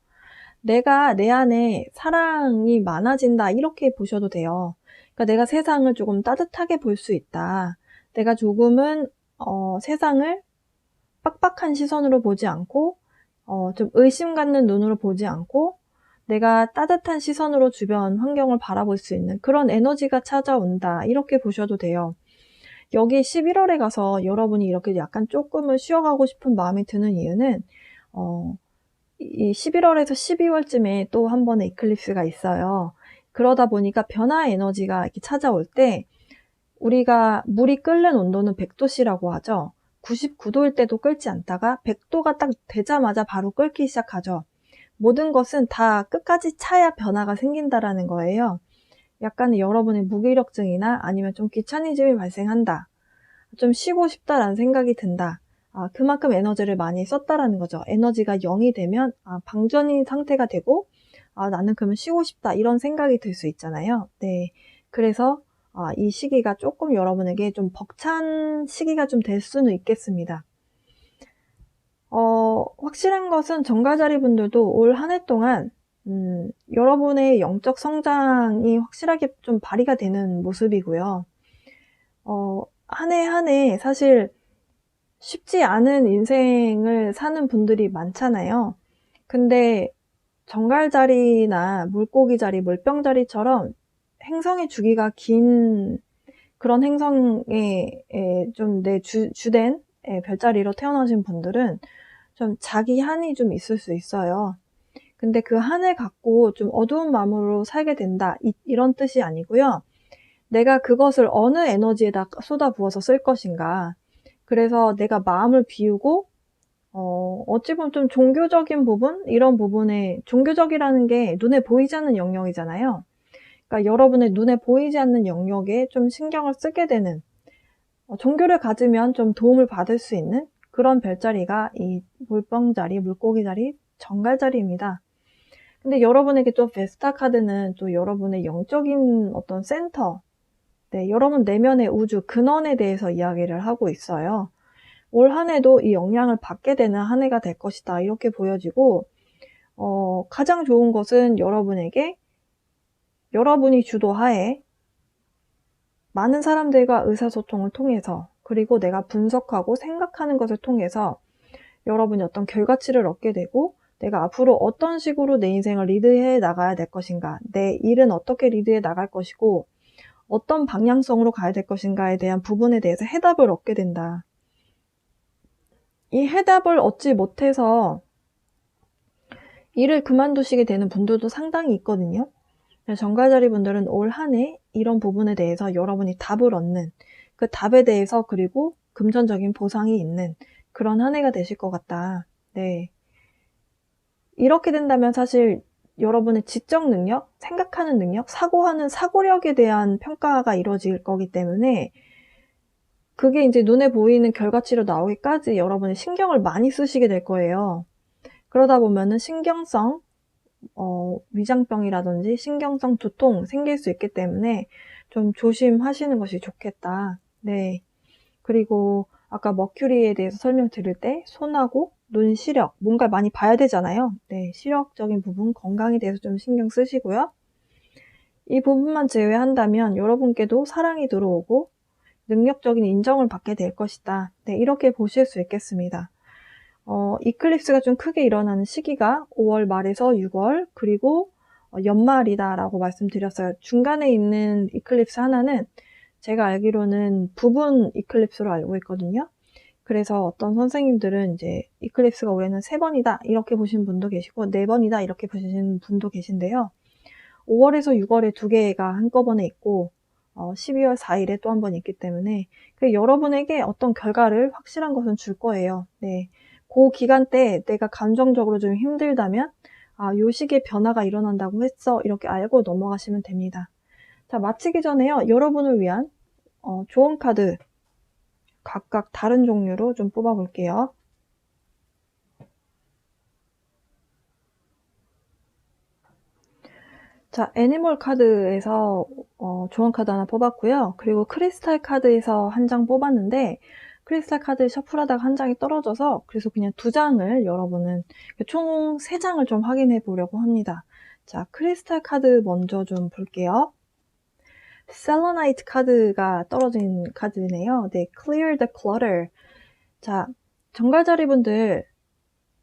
내가 내 안에 사랑이 많아진다 이렇게 보셔도 돼요. 그러니까 내가 세상을 조금 따뜻하게 볼 수 있다. 내가 조금은 세상을 빡빡한 시선으로 보지 않고 좀 의심 갖는 눈으로 보지 않고 내가 따뜻한 시선으로 주변 환경을 바라볼 수 있는 그런 에너지가 찾아온다. 이렇게 보셔도 돼요. 여기 11월에 가서 여러분이 이렇게 약간 조금은 쉬어가고 싶은 마음이 드는 이유는 이 11월에서 12월쯤에 또 한 번의 이클립스가 있어요. 그러다 보니까 변화 에너지가 이렇게 찾아올 때 우리가 물이 끓는 온도는 100도씨라고 하죠. 99도일 때도 끓지 않다가 100도가 딱 되자마자 바로 끓기 시작하죠. 모든 것은 다 끝까지 차야 변화가 생긴다라는 거예요. 약간 여러분의 무기력증이나 아니면 좀 귀차니즘이 발생한다. 좀 쉬고 싶다라는 생각이 든다. 그만큼 에너지를 많이 썼다라는 거죠. 에너지가 0이 되면 방전인 상태가 되고 나는 그러면 쉬고 싶다 이런 생각이 들 수 있잖아요. 네, 그래서 이 시기가 조금 여러분에게 좀 벅찬 시기가 좀 될 수는 있겠습니다. 확실한 것은 정가자리 분들도 올 한 해 동안 여러분의 영적 성장이 확실하게 좀 발휘가 되는 모습이고요. 한 해 한 해 사실 쉽지 않은 인생을 사는 분들이 많잖아요. 근데 정갈자리나 물고기자리, 물병자리처럼 행성의 주기가 긴 그런 행성에 좀 주된 별자리로 태어나신 분들은 좀 자기 한이 좀 있을 수 있어요. 근데 그 한을 갖고 좀 어두운 마음으로 살게 된다 이런 뜻이 아니고요. 내가 그것을 어느 에너지에다 쏟아부어서 쓸 것인가. 그래서 내가 마음을 비우고 어찌 보면 좀 종교적인 부분? 이런 부분에 종교적이라는 게 눈에 보이지 않는 영역이잖아요. 그러니까 여러분의 눈에 보이지 않는 영역에 좀 신경을 쓰게 되는 종교를 가지면 좀 도움을 받을 수 있는 그런 별자리가 이 물병자리, 물고기자리, 정갈자리입니다. 근데 여러분에게 또 베스타 카드는 또 여러분의 영적인 어떤 센터, 네, 여러분 내면의 우주, 근원에 대해서 이야기를 하고 있어요. 올 한 해도 이 영향을 받게 되는 한 해가 될 것이다. 이렇게 보여지고, 가장 좋은 것은 여러분에게 여러분이 주도하에 많은 사람들과 의사소통을 통해서 그리고 내가 분석하고 생각하는 것을 통해서 여러분이 어떤 결과치를 얻게 되고 내가 앞으로 어떤 식으로 내 인생을 리드해 나가야 될 것인가, 내 일은 어떻게 리드해 나갈 것이고 어떤 방향성으로 가야 될 것인가에 대한 부분에 대해서 해답을 얻게 된다. 이 해답을 얻지 못해서 일을 그만두시게 되는 분들도 상당히 있거든요. 정가자리 분들은 올 한 해 이런 부분에 대해서 여러분이 답을 얻는, 그 답에 대해서 그리고 금전적인 보상이 있는 그런 한 해가 되실 것 같다. 네. 이렇게 된다면 사실 여러분의 지적 능력, 생각하는 능력, 사고하는 사고력에 대한 평가가 이루어질 거기 때문에 그게 이제 눈에 보이는 결과치로 나오기까지 여러분이 신경을 많이 쓰시게 될 거예요. 그러다 보면은 신경성 위장병이라든지 신경성 두통 생길 수 있기 때문에 좀 조심하시는 것이 좋겠다. 네. 그리고 아까 머큐리에 대해서 설명드릴 때 손하고 눈 시력, 뭔가 많이 봐야 되잖아요. 네. 시력적인 부분, 건강에 대해서 좀 신경 쓰시고요. 이 부분만 제외한다면 여러분께도 사랑이 들어오고 능력적인 인정을 받게 될 것이다. 네. 이렇게 보실 수 있겠습니다. 이클립스가 좀 크게 일어나는 시기가 5월 말에서 6월 그리고 연말이다 라고 말씀드렸어요. 중간에 있는 이클립스 하나는 제가 알기로는 부분 이클립스로 알고 있거든요. 그래서 어떤 선생님들은 이제 이클립스가 올해는 3번이다 이렇게 보신 분도 계시고 4번이다 이렇게 보시는 분도 계신데요. 5월에서 6월에 2개가 한꺼번에 있고 12월 4일에 또 한 번 있기 때문에 여러분에게 어떤 결과를 확실한 것은 줄 거예요. 네. 그 기간 때 내가 감정적으로 좀 힘들다면 요 시기에 변화가 일어난다고 했어 이렇게 알고 넘어가시면 됩니다. 자, 마치기 전에요. 여러분을 위한 조언 카드 각각 다른 종류로 좀 뽑아 볼게요. 자, 애니멀 카드에서 조언 카드 하나 뽑았고요. 그리고 크리스탈 카드에서 한 장 뽑았는데 크리스탈 카드 셔플하다가 한 장이 떨어져서 그래서 그냥 2장을 여러분은 총 3장을 좀 확인해 보려고 합니다. 자, 크리스탈 카드 먼저 좀 볼게요. 셀러나이트 카드가 떨어진 카드네요. 네, Clear the Clutter. 자, 정갈자리 분들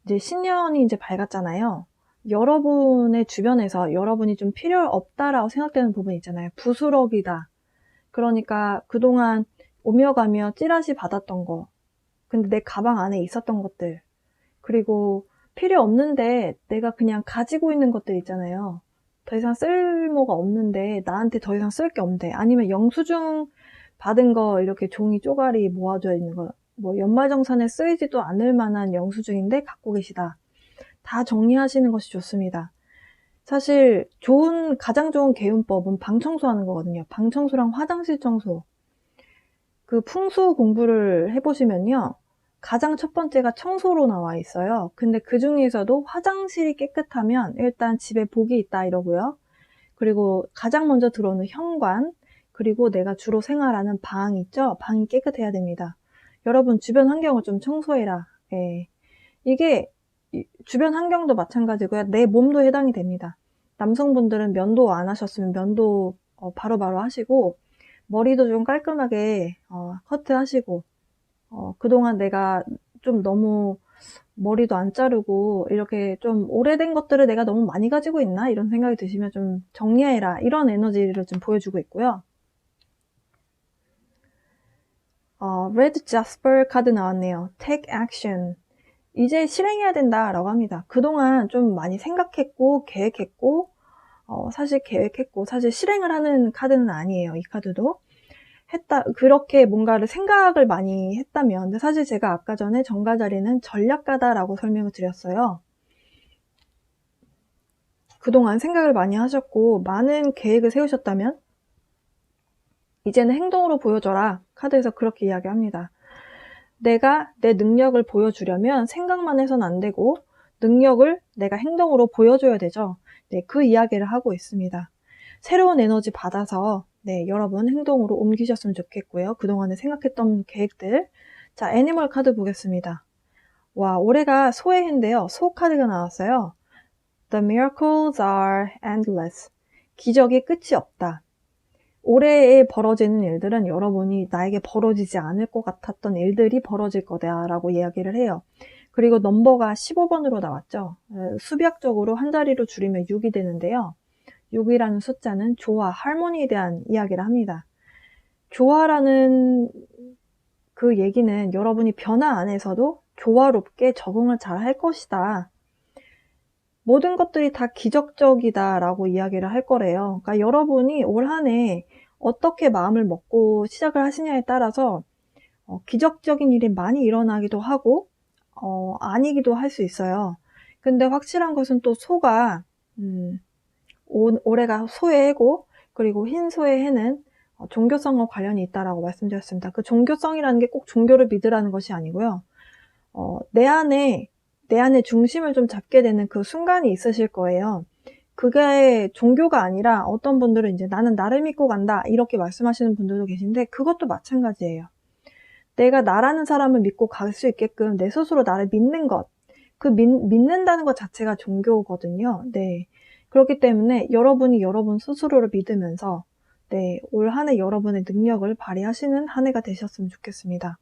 이제 신년이 이제 밝았잖아요. 여러분의 주변에서 여러분이 좀 필요 없다라고 생각되는 부분 있잖아요. 부스러기다. 그러니까 그동안 오며 가며 찌라시 받았던 거, 근데 내 가방 안에 있었던 것들, 그리고 필요 없는데 내가 그냥 가지고 있는 것들 있잖아요. 더 이상 쓸모가 없는데 나한테 더 이상 쓸 게 없는데, 아니면 영수증 받은 거 이렇게 종이 쪼가리 모아져 있는 거, 뭐 연말정산에 쓰이지도 않을 만한 영수증인데 갖고 계시다. 다 정리하시는 것이 좋습니다. 사실 가장 좋은 개운법은 방 청소하는 거거든요. 방 청소랑 화장실 청소. 그 풍수 공부를 해보시면요. 가장 첫 번째가 청소로 나와 있어요. 근데 그 중에서도 화장실이 깨끗하면 일단 집에 복이 있다 이러고요. 그리고 가장 먼저 들어오는 현관, 그리고 내가 주로 생활하는 방 있죠? 방이 깨끗해야 됩니다. 여러분 주변 환경을 좀 청소해라. 예. 이게 주변 환경도 마찬가지고요. 내 몸도 해당이 됩니다. 남성분들은 면도 안 하셨으면 면도 바로바로 하시고, 머리도 좀 깔끔하게 커트하시고, 그동안 내가 좀 너무 머리도 안 자르고 이렇게 좀 오래된 것들을 내가 너무 많이 가지고 있나 이런 생각이 드시면 좀 정리해라 이런 에너지를 좀 보여주고 있고요. 레드 자스퍼 카드 나왔네요. Take action. 이제 실행해야 된다라고 합니다. 그동안 좀 많이 생각했고 계획했고 사실 계획했고 사실 실행을 하는 카드는 아니에요. 이 카드도 그렇게 뭔가를 생각을 많이 했다면, 근데 사실 제가 아까 전에 정가자리는 전략가다라고 설명을 드렸어요. 그동안 생각을 많이 하셨고 많은 계획을 세우셨다면 이제는 행동으로 보여줘라. 카드에서 그렇게 이야기합니다. 내가 내 능력을 보여주려면 생각만 해서는 안 되고 능력을 내가 행동으로 보여줘야 되죠. 네, 그 이야기를 하고 있습니다. 새로운 에너지 받아서 네, 여러분 행동으로 옮기셨으면 좋겠고요. 그동안에 생각했던 계획들. 자, 애니멀 카드 보겠습니다. 와, 올해가 소의 해인데요. 소 카드가 나왔어요. The miracles are endless. 기적이 끝이 없다. 올해에 벌어지는 일들은 여러분이 나에게 벌어지지 않을 것 같았던 일들이 벌어질 거다 라고 이야기를 해요. 그리고 넘버가 15번으로 나왔죠. 수비학적으로 한 자리로 줄이면 6이 되는데요. 6이라는 숫자는 조화, 할모니에 대한 이야기를 합니다. 조화라는 그 얘기는 여러분이 변화 안에서도 조화롭게 적응을 잘 할 것이다. 모든 것들이 다 기적적이다 라고 이야기를 할 거래요. 그러니까 여러분이 올 한 해 어떻게 마음을 먹고 시작을 하시냐에 따라서 기적적인 일이 많이 일어나기도 하고 아니기도 할 수 있어요. 근데 확실한 것은 또 소가 올해가 소의 해고, 그리고 흰 소의 해는 종교성과 관련이 있다라고 말씀드렸습니다. 그 종교성이라는 게 꼭 종교를 믿으라는 것이 아니고요. 내 안에 중심을 좀 잡게 되는 그 순간이 있으실 거예요. 그게 종교가 아니라 어떤 분들은 이제 나는 나를 믿고 간다 이렇게 말씀하시는 분들도 계신데 그것도 마찬가지예요. 내가 나라는 사람을 믿고 갈 수 있게끔 내 스스로 나를 믿는 것, 그 믿는다는 것 자체가 종교거든요. 네. 그렇기 때문에 여러분이 여러분 스스로를 믿으면서 네, 올 한 해 여러분의 능력을 발휘하시는 한 해가 되셨으면 좋겠습니다.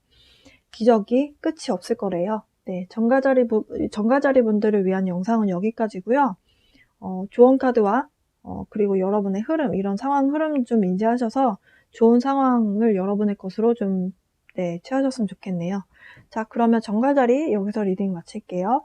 기적이 끝이 없을 거래요. 네, 정가자리 분들을 위한 영상은 여기까지고요. 조언 카드와 그리고 여러분의 흐름, 이런 상황 흐름 좀 인지하셔서 좋은 상황을 여러분의 것으로 좀 취하셨으면 좋겠네요. 자, 그러면 정가자리 여기서 리딩 마칠게요.